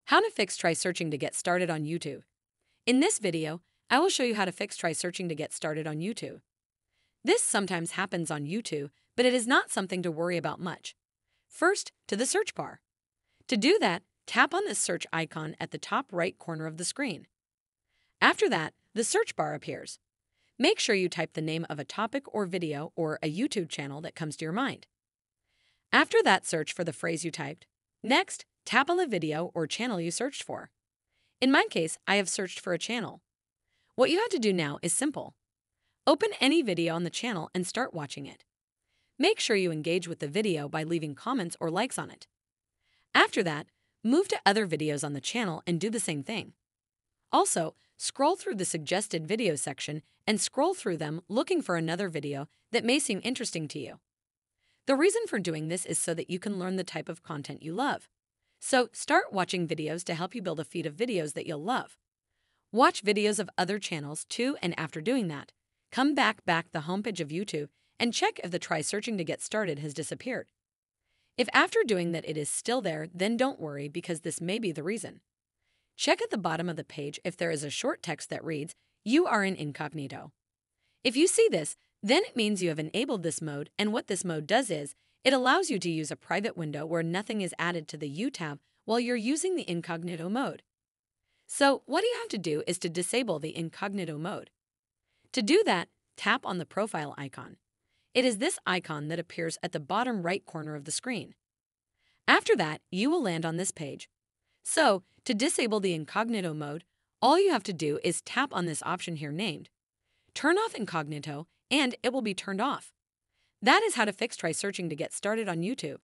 How to fix try searching to get started on YouTube. In this video, I will show you how to fix try searching to get started on YouTube. This sometimes happens on YouTube, but it is not something to worry about much. First, to the search bar. To do that, tap on this search icon at the top right corner of the screen. After that, the search bar appears. Make sure you type the name of a topic or video or a YouTube channel that comes to your mind. After that, search for the phrase you typed. Next, tap on the video or channel you searched for. In my case, I have searched for a channel. What you have to do now is simple. Open any video on the channel and start watching it. Make sure you engage with the video by leaving comments or likes on it. After that, move to other videos on the channel and do the same thing. Also, scroll through the suggested video section and scroll through them looking for another video that may seem interesting to you. The reason for doing this is so that you can learn the type of content you love. So start watching videos to help you build a feed of videos that you'll love. Watch videos of other channels too, and after doing that, come back the homepage of YouTube and check if the try searching to get started has disappeared. If after doing that it is still there, then don't worry because this may be the reason. Check at the bottom of the page if there is a short text that reads, "You are in incognito." If you see this, then it means you have enabled this mode, and what this mode does is, it allows you to use a private window where nothing is added to the U tab while you're using the incognito mode. So what you have to do is to disable the incognito mode. To do that, tap on the profile icon. It is this icon that appears at the bottom right corner of the screen. After that, you will land on this page. So, to disable the incognito mode, all you have to do is tap on this option here named Turn off incognito, and it will be turned off. That is how to fix try searching to get started on YouTube.